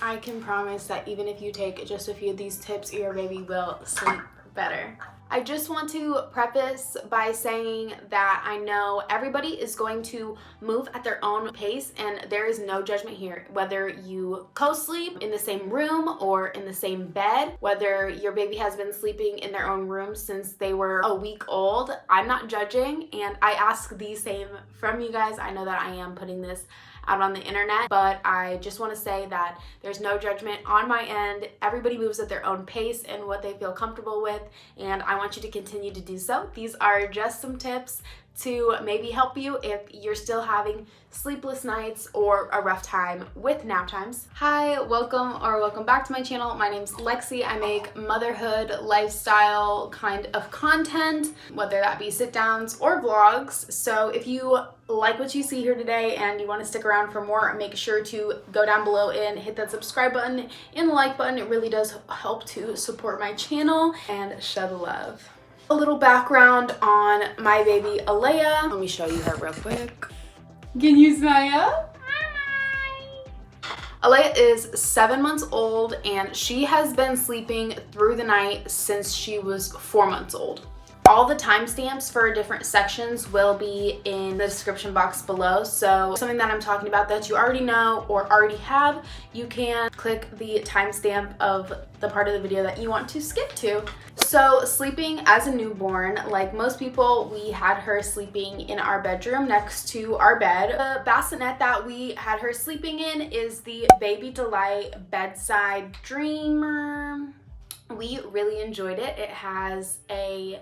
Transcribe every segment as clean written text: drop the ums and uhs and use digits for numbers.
I can promise that even if you take just a few of these tips, your baby will sleep better. I just want to preface by saying that I know everybody is going to move at their own pace and there is no judgment here. Whether you co-sleep in the same room or in the same bed, whether your baby has been sleeping in their own room since they were a week old, I'm not judging, and I ask the same from you guys. I know that I am putting this out on the internet, but I just want to say that there's no judgment on my end. Everybody moves at their own pace and what they feel comfortable with, and I want you to continue to do so. These are just some tips to maybe help you if you're still having sleepless nights or a rough time with nap times. Hi, welcome back to my channel. My name's Alexis. I make motherhood lifestyle kind of content, whether that be sit downs or vlogs. So if you like what you see here today and you want to stick around for more, make sure to go down below and hit that subscribe button and the like button. It really does help to support my channel and show the love. A little background on my baby Alea. Let me show you her real quick. Can you smile? Hi. Alea is 7 months old and she has been sleeping through the night since she was 4 months old. All the timestamps for different sections will be in the description box below. So something that I'm talking about that you already know or already have, you can click the timestamp of the part of the video that you want to skip to. So sleeping as a newborn, like most people, we had her sleeping in our bedroom next to our bed. The bassinet that we had her sleeping in is the Baby Delight Bedside Dreamer. We really enjoyed it. It has a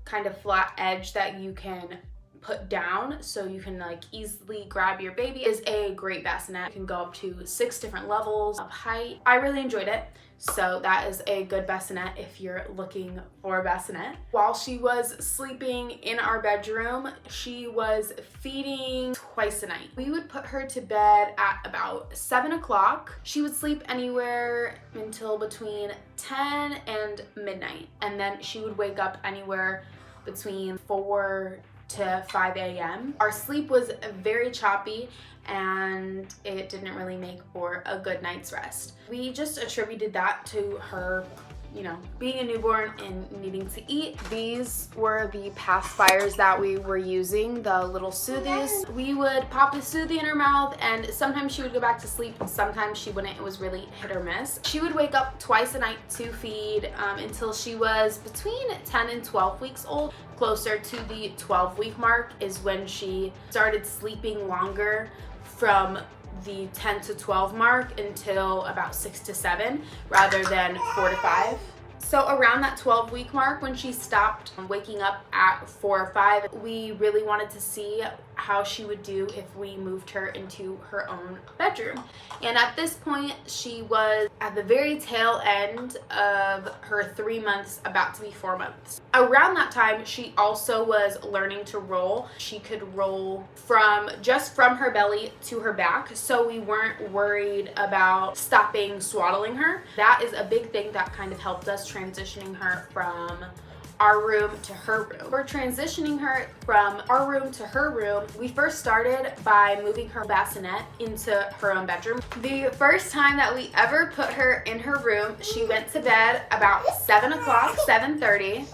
kind of flat edge that you can put down so you can like easily grab your baby. It is a great bassinet. It can go up to 6 different levels of height. I really enjoyed it. So that is a good bassinet if you're looking for a bassinet. While she was sleeping in our bedroom, she was feeding twice a night. We would put her to bed at about 7 o'clock. She would sleep anywhere until between 10 and midnight. And then she would wake up anywhere between 4 to 5 a.m. Our sleep was very choppy and it didn't really make for a good night's rest. We just attributed that to her, you know, being a newborn and needing to eat. These were the pacifiers that we were using, the little soothies. We would pop a soothie in her mouth and sometimes she would go back to sleep and sometimes she wouldn't. It was really hit or miss. She would wake up twice a night to feed until she was between 10 and 12 weeks old. Closer to the 12-week mark is when she started sleeping longer, from the 10 to 12 mark until about 6 to 7 rather than 4 to 5. So around that 12-week mark, when she stopped waking up at 4 or 5, we really wanted to see how she would do if we moved her into her own bedroom. And at this point, she was at the very tail end of her 3 months, about to be 4 months. Around that time, she also was learning to roll. She could roll from her belly to her back, so we weren't worried about stopping swaddling her. That is a big thing that kind of helped us transitioning her from our room to her room. For transitioning her from our room to her room, we first started by moving her bassinet into her own bedroom. The first time that we ever put her in her room, she went to bed about 7 o'clock, 7:30.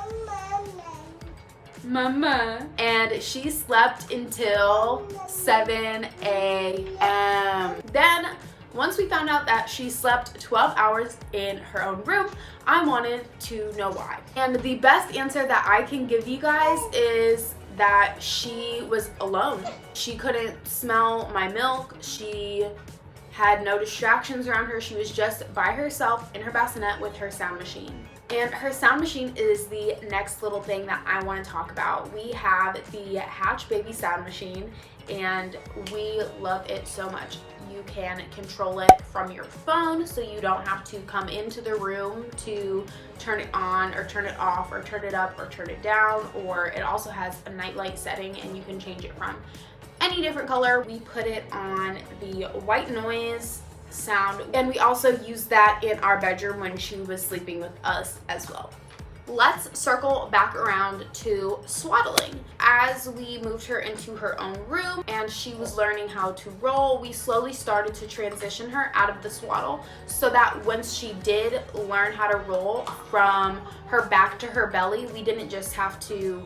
Mama. And she slept until 7 a.m. Then once we found out that she slept 12 hours in her own room, I wanted to know why. And the best answer that I can give you guys is that she was alone. She couldn't smell my milk. She had no distractions around her. She was just by herself in her bassinet with her sound machine. And her sound machine is the next little thing that I want to talk about. We have the Hatch Baby sound machine and we love it so much. You can control it from your phone, so you don't have to come into the room to turn it on or turn it off or turn it up or turn it down. Or it also has a nightlight setting and you can change it from any different color. We put it on the white noise sound, and we also used that in our bedroom when she was sleeping with us as well. Let's circle back around to swaddling. As we moved her into her own room and she was learning how to roll, we slowly started to transition her out of the swaddle so that once she did learn how to roll from her back to her belly, we didn't just have to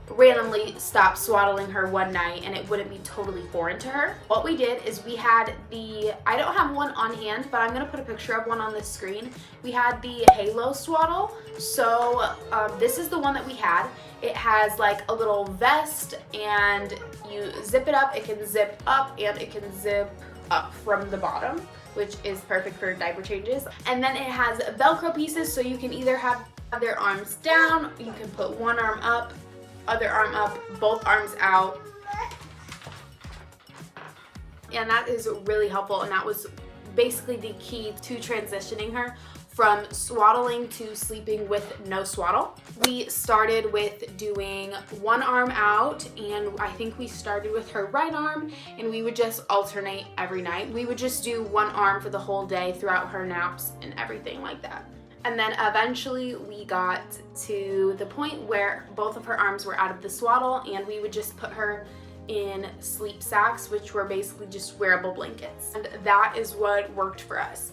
randomly stop swaddling her one night and it wouldn't be totally foreign to her. What we did is we had I don't have one on hand, but I'm gonna put a picture of one on the screen. We had the Halo swaddle. So this is the one that we had. It has like a little vest and you zip it up. It can zip up and it can zip up from the bottom, which is perfect for diaper changes. And then it has Velcro pieces, so you can either have their arms down, you can put one arm up, other arm up, both arms out. And that is really helpful, and that was basically the key to transitioning her from swaddling to sleeping with no swaddle. We started with doing one arm out, and I think we started with her right arm, and we would just alternate every night. We would just do one arm for the whole day throughout her naps and everything like that. And then eventually we got to the point where both of her arms were out of the swaddle and we would just put her in sleep sacks, which were basically just wearable blankets. And that is what worked for us.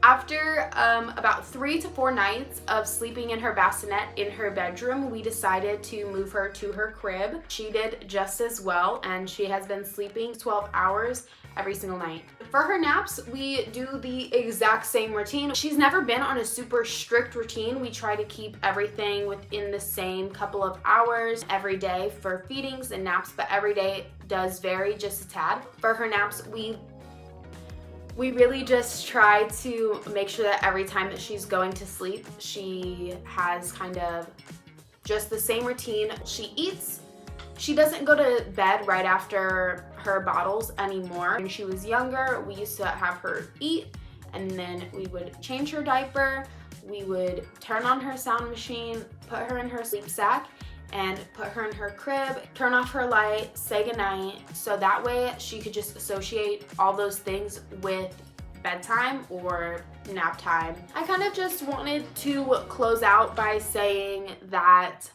After about 3 to 4 nights of sleeping in her bassinet in her bedroom, we decided to move her to her crib. She did just as well, and she has been sleeping 12 hours every single night. For her naps, we do the exact same routine. She's never been on a super strict routine. We try to keep everything within the same couple of hours every day for feedings and naps, but every day does vary just a tad. For her naps, we really just try to make sure that every time that she's going to sleep, she has kind of just the same routine. She eats. She doesn't go to bed right after her bottles anymore. When she was younger, we used to have her eat, and then we would change her diaper, we would turn on her sound machine, put her in her sleep sack, and put her in her crib, turn off her light, say goodnight, so that way she could just associate all those things with bedtime or nap time. I kind of just wanted to close out by saying that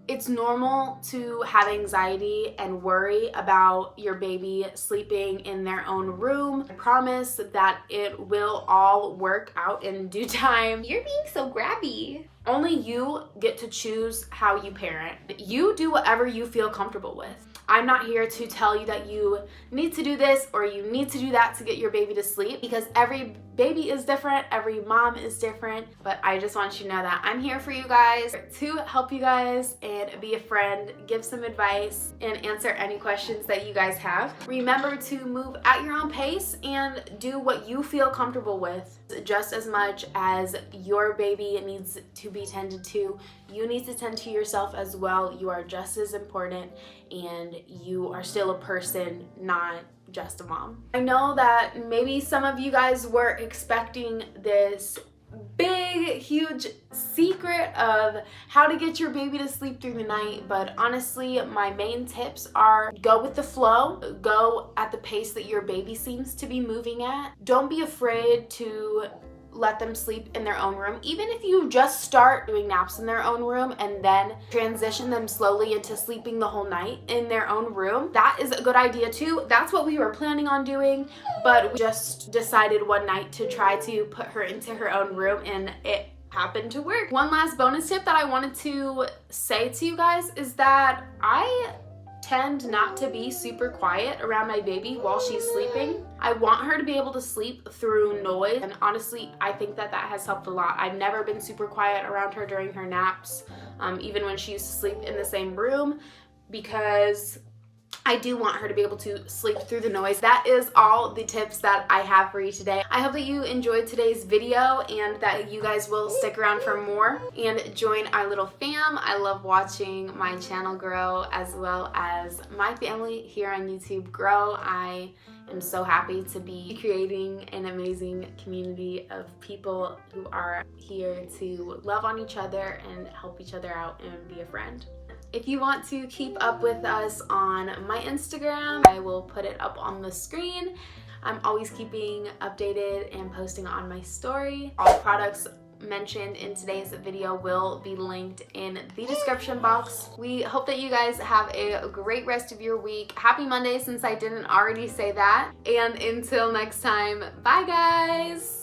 it's normal to have anxiety and worry about your baby sleeping in their own room. I promise that it will all work out in due time. You're being so grabby. Only you get to choose how you parent. You do whatever you feel comfortable with. I'm not here to tell you that you need to do this or you need to do that to get your baby to sleep, because every baby is different, every mom is different, but I just want you to know that I'm here for you guys to help you guys and be a friend, give some advice, and answer any questions that you guys have. Remember to move at your own pace and do what you feel comfortable with. Just as much as your baby needs to be tended to, you need to tend to yourself as well. You are just as important, and you are still a person, not just a mom. I know that maybe some of you guys were expecting this big, huge secret of how to get your baby to sleep through the night, but honestly, my main tips are go with the flow, go at the pace that your baby seems to be moving at. Don't be afraid to let them sleep in their own room. Even if you just start doing naps in their own room and then transition them slowly into sleeping the whole night in their own room, that is a good idea too. That's what we were planning on doing, but we just decided one night to try to put her into her own room, and it happened to work. One last bonus tip that I wanted to say to you guys is that I tend not to be super quiet around my baby while she's sleeping. I want her to be able to sleep through noise, and honestly, I think that that has helped a lot. I've never been super quiet around her during her naps, even when she used to sleep in the same room, because I do want her to be able to sleep through the noise. That is all the tips that I have for you today. I hope that you enjoyed today's video and that you guys will stick around for more and join our little fam. I love watching my channel grow as well as my family here on YouTube grow. I am so happy to be creating an amazing community of people who are here to love on each other and help each other out and be a friend. If you want to keep up with us on my Instagram, I will put it up on the screen. I'm always keeping updated and posting on my story. All products mentioned in today's video will be linked in the description box. We hope that you guys have a great rest of your week. Happy Monday, since I didn't already say that. And until next time, bye guys!